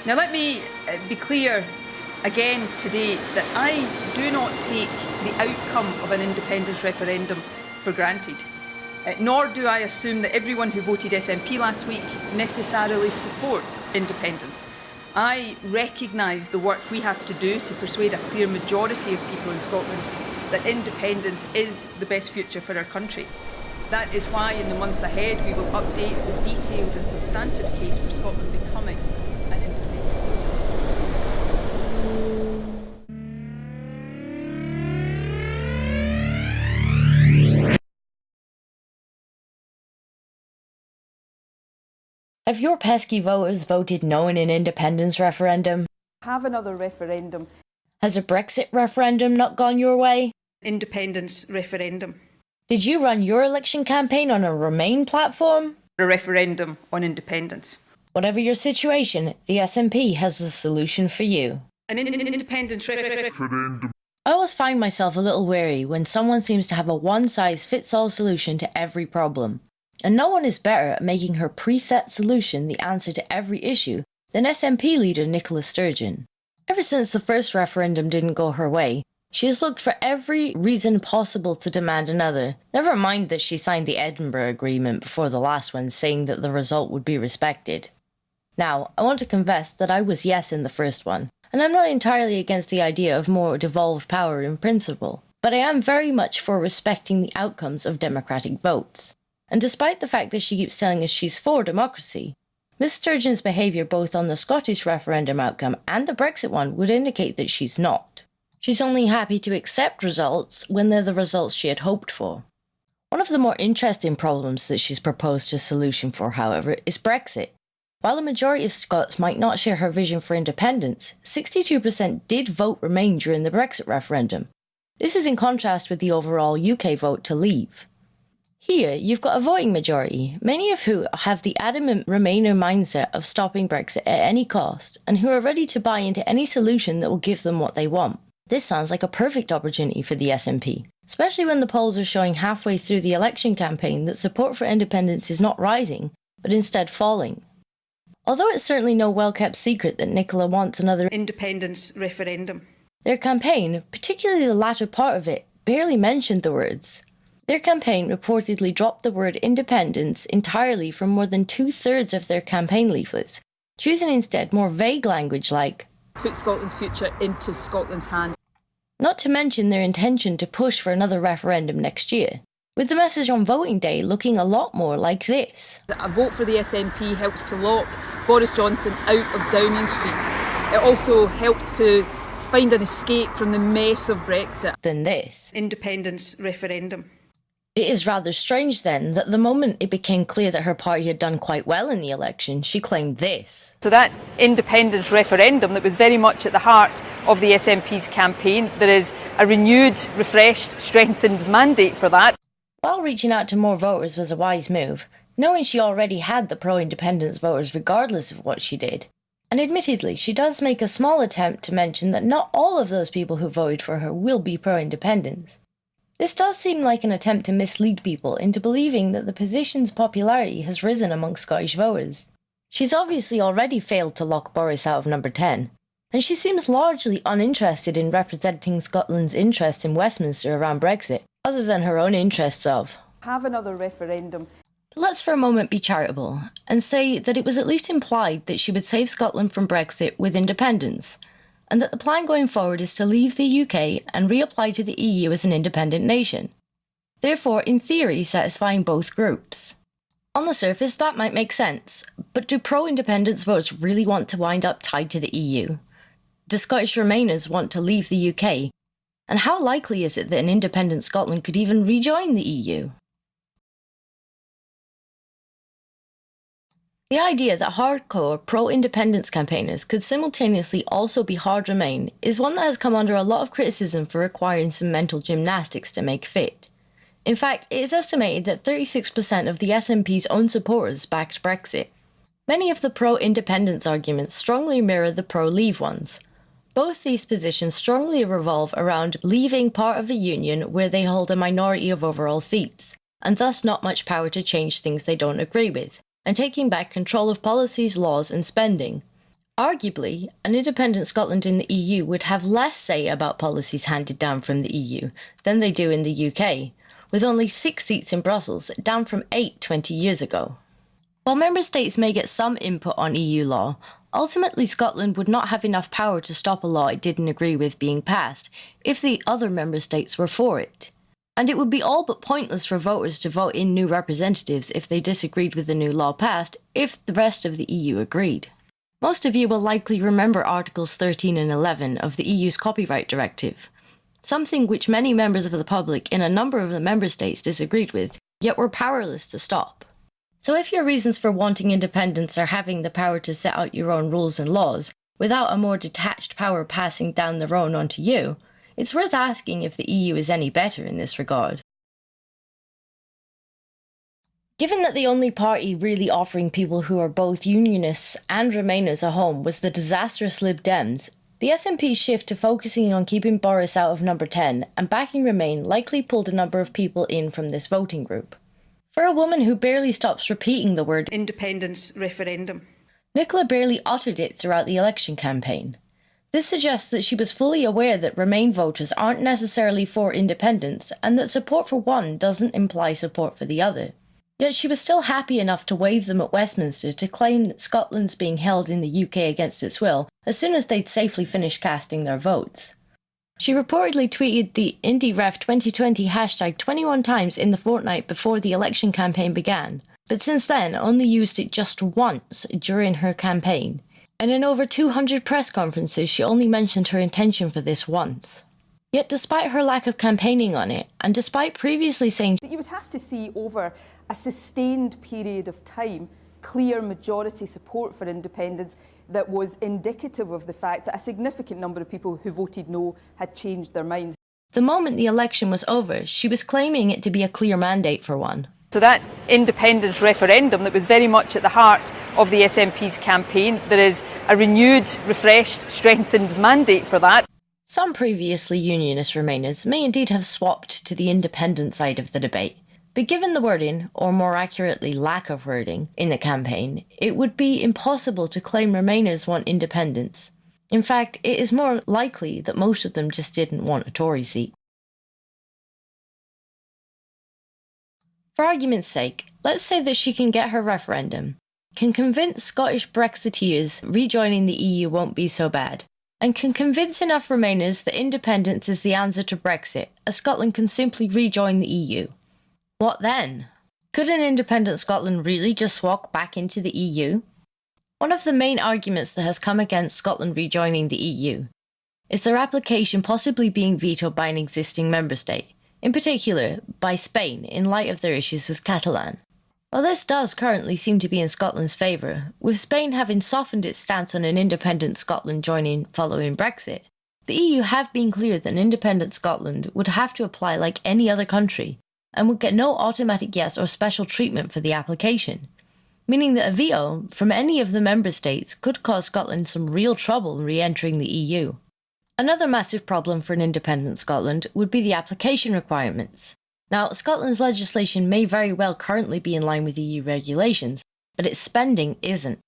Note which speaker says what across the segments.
Speaker 1: Now let me be clear again today that I do not take the outcome of an independence referendum for granted. Nor do I assume that everyone who voted SNP last week necessarily supports independence. I recognise the work we have to do to persuade a clear majority of people in Scotland that independence is the best future for our country. That is why in the months ahead we will update the detailed and substantive case for Scotland becoming an independent nation.
Speaker 2: Have your pesky voters voted no in an independence referendum?
Speaker 1: Have another referendum.
Speaker 2: Has a Brexit referendum not gone your way?
Speaker 1: Independence referendum.
Speaker 2: Did you run your election campaign on a Remain platform?
Speaker 1: A referendum on independence.
Speaker 2: Whatever your situation, the SNP has a solution for you.
Speaker 1: An independence referendum.
Speaker 2: I always find myself a little wary when someone seems to have a one-size-fits-all solution to every problem. And no one is better at making her preset solution the answer to every issue than SNP leader Nicola Sturgeon. Ever since the first referendum didn't go her way, she has looked for every reason possible to demand another, never mind that she signed the Edinburgh Agreement before the last one saying that the result would be respected. Now, I want to confess that I was yes in the first one, and I'm not entirely against the idea of more devolved power in principle, but I am very much for respecting the outcomes of democratic votes. And despite the fact that she keeps telling us she's for democracy, Ms Sturgeon's behaviour both on the Scottish referendum outcome and the Brexit one would indicate that she's not. She's only happy to accept results when they're the results she had hoped for. One of the more interesting problems that she's proposed a solution for, however, is Brexit. While a majority of Scots might not share her vision for independence, 62% did vote Remain during the Brexit referendum. This is in contrast with the overall UK vote to leave. Here, you've got a voting majority, many of who have the adamant Remainer mindset of stopping Brexit at any cost, and who are ready to buy into any solution that will give them what they want. This sounds like a perfect opportunity for the SNP, especially when the polls are showing halfway through the election campaign that support for independence is not rising, but instead falling. Although it's certainly no well-kept secret that Nicola wants another
Speaker 1: independence referendum,
Speaker 2: their campaign, particularly the latter part of it, barely mentioned the words. Their campaign reportedly dropped the word independence entirely from more than 2/3 of their campaign leaflets, choosing instead more vague language like
Speaker 1: put Scotland's future into Scotland's hands.
Speaker 2: Not to mention their intention to push for another referendum next year, with the message on voting day looking a lot more like this.
Speaker 1: A vote for the SNP helps to lock Boris Johnson out of Downing Street. It also helps to find an escape from the mess of Brexit.
Speaker 2: Than this.
Speaker 1: Independence referendum.
Speaker 2: It is rather strange then that the moment it became clear that her party had done quite well in the election, she claimed this.
Speaker 1: So that independence referendum that was very much at the heart of the SNP's campaign, there is a renewed, refreshed, strengthened mandate for that.
Speaker 2: While reaching out to more voters was a wise move, knowing she already had the pro-independence voters regardless of what she did. And admittedly, she does make a small attempt to mention that not all of those people who voted for her will be pro-independence. This does seem like an attempt to mislead people into believing that the position's popularity has risen among Scottish voters. She's obviously already failed to lock Boris out of number 10, and she seems largely uninterested in representing Scotland's interests in Westminster around Brexit, other than her own interests of
Speaker 1: have another referendum.
Speaker 2: But let's for a moment be charitable, and say that it was at least implied that she would save Scotland from Brexit with independence, and that the plan going forward is to leave the UK and reapply to the EU as an independent nation. Therefore, in theory, satisfying both groups. On the surface, that might make sense, but do pro-independence voters really want to wind up tied to the EU? Do Scottish Remainers want to leave the UK? And how likely is it that an independent Scotland could even rejoin the EU? The idea that hardcore pro-independence campaigners could simultaneously also be hard Remain is one that has come under a lot of criticism for requiring some mental gymnastics to make fit. In fact, it is estimated that 36% of the SNP's own supporters backed Brexit. Many of the pro-independence arguments strongly mirror the pro-leave ones. Both these positions strongly revolve around leaving part of a union where they hold a minority of overall seats, and thus not much power to change things they don't agree with, and taking back control of policies, laws and spending. Arguably, an independent Scotland in the EU would have less say about policies handed down from the EU than they do in the UK, with only 6 seats in Brussels, down from 8 20 years ago. While member states may get some input on EU law, ultimately Scotland would not have enough power to stop a law it didn't agree with being passed if the other member states were for it. And it would be all but pointless for voters to vote in new representatives if they disagreed with the new law passed if the rest of the EU agreed. Most of you will likely remember Articles 13 and 11 of the EU's Copyright Directive, something which many members of the public in a number of the member states disagreed with, yet were powerless to stop. So if your reasons for wanting independence are having the power to set out your own rules and laws, without a more detached power passing down their own onto you, it's worth asking if the EU is any better in this regard. Given that the only party really offering people who are both Unionists and Remainers a home was the disastrous Lib Dems, the SNP's shift to focusing on keeping Boris out of number 10 and backing Remain likely pulled a number of people in from this voting group. For a woman who barely stops repeating the word
Speaker 1: independence referendum,
Speaker 2: Nicola barely uttered it throughout the election campaign. This suggests that she was fully aware that Remain voters aren't necessarily for independence and that support for one doesn't imply support for the other. Yet she was still happy enough to wave them at Westminster to claim that Scotland's being held in the UK against its will as soon as they'd safely finished casting their votes. She reportedly tweeted the IndieRef 2020 hashtag 21 times in the fortnight before the election campaign began, but since then only used it just once during her campaign, and in over 200 press conferences she only mentioned her intention for this once. Yet despite her lack of campaigning on it, and despite previously saying
Speaker 1: you would have to see over a sustained period of time clear majority support for independence that was indicative of the fact that a significant number of people who voted no had changed their minds.
Speaker 2: the moment the election was over, she was claiming it to be a clear mandate for one.
Speaker 1: So that independence referendum that was very much at the heart of the SNP's campaign, there is a renewed, refreshed, strengthened mandate for that.
Speaker 2: Some previously Unionist Remainers may indeed have swapped to the independent side of the debate, but given the wording, or more accurately lack of wording, in the campaign, it would be impossible to claim Remainers want independence. In fact, it is more likely that most of them just didn't want a Tory seat. For argument's sake, let's say that she can get her referendum, can convince Scottish Brexiteers rejoining the EU won't be so bad, and can convince enough Remainers that independence is the answer to Brexit, as Scotland can simply rejoin the EU. What then? Could an independent Scotland really just walk back into the EU? One of the main arguments that has come against Scotland rejoining the EU is their application possibly being vetoed by an existing member state, in particular by Spain in light of their issues with Catalan. While this does currently seem to be in Scotland's favour, with Spain having softened its stance on an independent Scotland joining following Brexit, the EU have been clear that an independent Scotland would have to apply like any other country and would get no automatic yes or special treatment for the application, meaning that a veto from any of the member states could cause Scotland some real trouble re-entering the EU. Another massive problem for an independent Scotland would be the application requirements. Now, Scotland's legislation may very well currently be in line with EU regulations, but its spending isn't.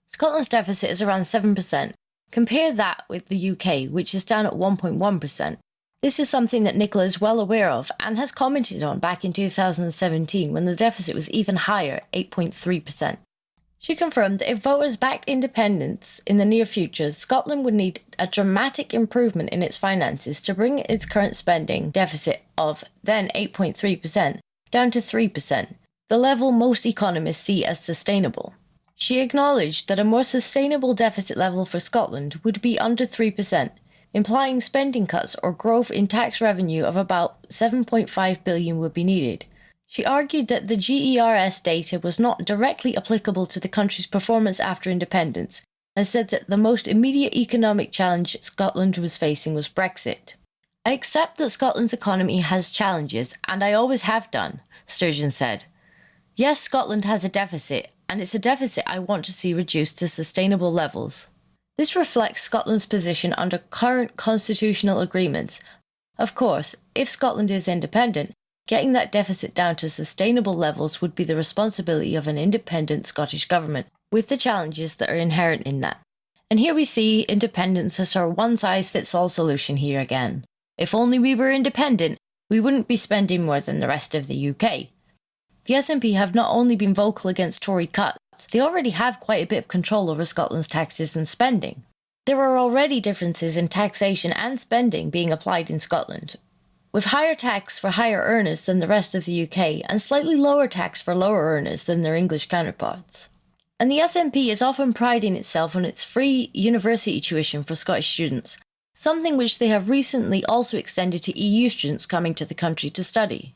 Speaker 2: Scotland's deficit is around 7%. Compare that with the UK, which is down at 1.1%. This is something that Nicola is well aware of and has commented on back in 2017 when the deficit was even higher, 8.3%. She confirmed that if voters backed independence in the near future, Scotland would need a dramatic improvement in its finances to bring its current spending deficit of then 8.3% down to 3%, the level most economists see as sustainable. She acknowledged that a more sustainable deficit level for Scotland would be under 3%, implying spending cuts or growth in tax revenue of about 7.5 billion would be needed. She argued that the GERS data was not directly applicable to the country's performance after independence, and said that the most immediate economic challenge Scotland was facing was Brexit. I accept that Scotland's economy has challenges, and I always have done, Sturgeon said. Yes, Scotland has a deficit, and it's a deficit I want to see reduced to sustainable levels. This reflects Scotland's position under current constitutional agreements. Of course, if Scotland is independent, getting that deficit down to sustainable levels would be the responsibility of an independent Scottish government, with the challenges that are inherent in that. And here we see independence as our one-size-fits-all solution here again. If only we were independent, we wouldn't be spending more than the rest of the UK. The SNP have not only been vocal against Tory cuts, they already have quite a bit of control over Scotland's taxes and spending. There are already differences in taxation and spending being applied in Scotland, with higher tax for higher earners than the rest of the UK and slightly lower tax for lower earners than their English counterparts. And the SNP is often priding itself on its free university tuition for Scottish students, something which they have recently also extended to EU students coming to the country to study.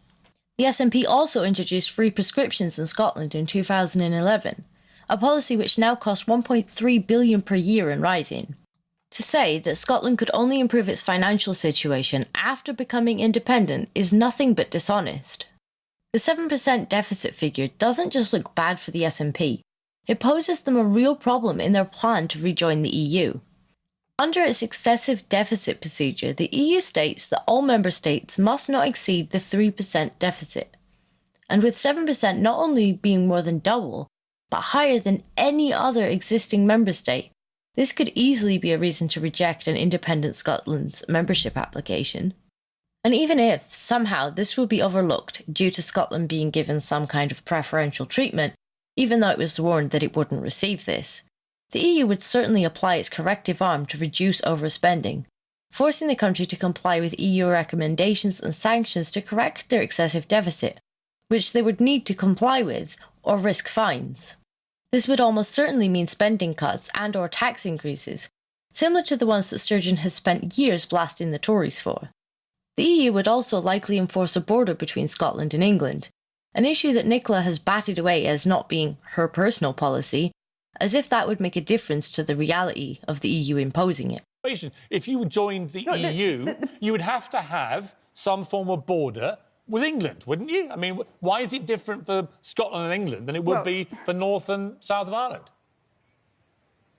Speaker 2: The SNP also introduced free prescriptions in Scotland in 2011, a policy which now costs £1.3 billion per year and rising. To say that Scotland could only improve its financial situation after becoming independent is nothing but dishonest. The 7% deficit figure doesn't just look bad for the SNP, it poses them a real problem in their plan to rejoin the EU. Under its excessive deficit procedure, the EU states that all member states must not exceed the 3% deficit. And with 7% not only being more than double, but higher than any other existing member state, this could easily be a reason to reject an independent Scotland's membership application. And even if, somehow, this would be overlooked due to Scotland being given some kind of preferential treatment, even though it was warned that it wouldn't receive this, the EU would certainly apply its corrective arm to reduce overspending, forcing the country to comply with EU recommendations and sanctions to correct their excessive deficit, which they would need to comply with or risk fines. This would almost certainly mean spending cuts and/or tax increases, similar to the ones that Sturgeon has spent years blasting the Tories for. The EU would also likely enforce a border between Scotland and England, an issue that Nicola has batted away as not being her personal policy, as if that would make a difference to the reality of the EU imposing it.
Speaker 3: If you joined the EU, you would have to have some form of border with England, wouldn't you? I mean, why is it different for Scotland and England than it would be for North and South of Ireland?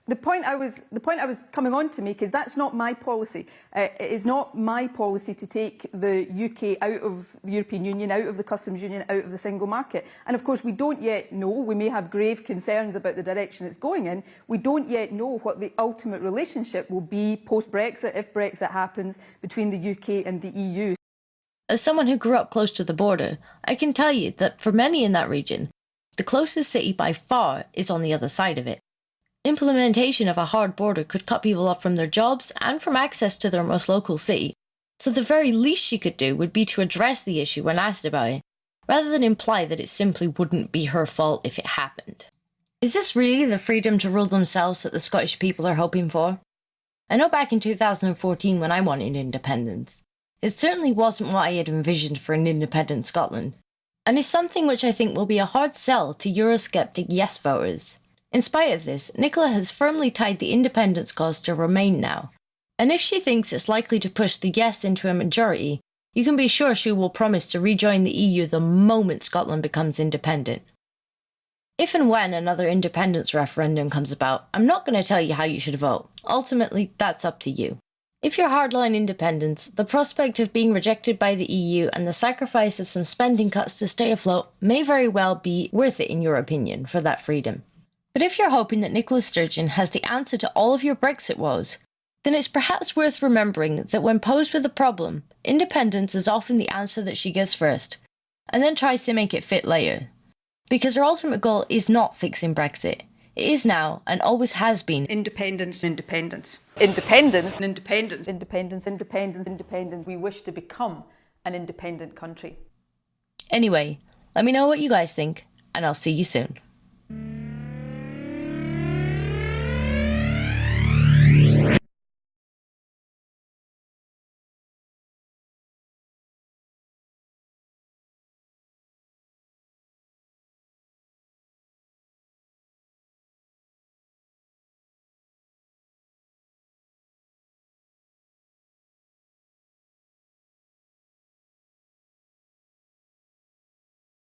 Speaker 1: The point I was coming on to make is that's not my policy. It is not my policy to take the UK out of the European Union, out of the customs union, out of the single market. And of course, we don't yet know. We may have grave concerns about the direction it's going in. We don't yet know what the ultimate relationship will be post-Brexit, if Brexit happens, between the UK and the EU.
Speaker 2: As someone who grew up close to the border, I can tell you that for many in that region, the closest city by far is on the other side of it. Implementation of a hard border could cut people off from their jobs and from access to their most local city, so the very least she could do would be to address the issue when asked about it, rather than imply that it simply wouldn't be her fault if it happened. Is this really the freedom to rule themselves that the Scottish people are hoping for? I know back in 2014 when I wanted independence, it certainly wasn't what I had envisioned for an independent Scotland, and is something which I think will be a hard sell to Eurosceptic yes voters. In spite of this, Nicola has firmly tied the independence cause to Remain now, and if she thinks it's likely to push the yes into a majority, you can be sure she will promise to rejoin the EU the moment Scotland becomes independent. If and when another independence referendum comes about, I'm not going to tell you how you should vote. Ultimately, that's up to you. If you're hardline independence, the prospect of being rejected by the EU and the sacrifice of some spending cuts to stay afloat may very well be worth it in your opinion for that freedom. But if you're hoping that Nicola Sturgeon has the answer to all of your Brexit woes, then it's perhaps worth remembering that when posed with a problem, independence is often the answer that she gives first, and then tries to make it fit later. Because her ultimate goal is not fixing Brexit. It is now, and always has been,
Speaker 1: Independence, independence. Independence, independence, independence, independence, independence. We wish to become an independent country.
Speaker 2: Anyway, let me know what you guys think, and I'll see you soon.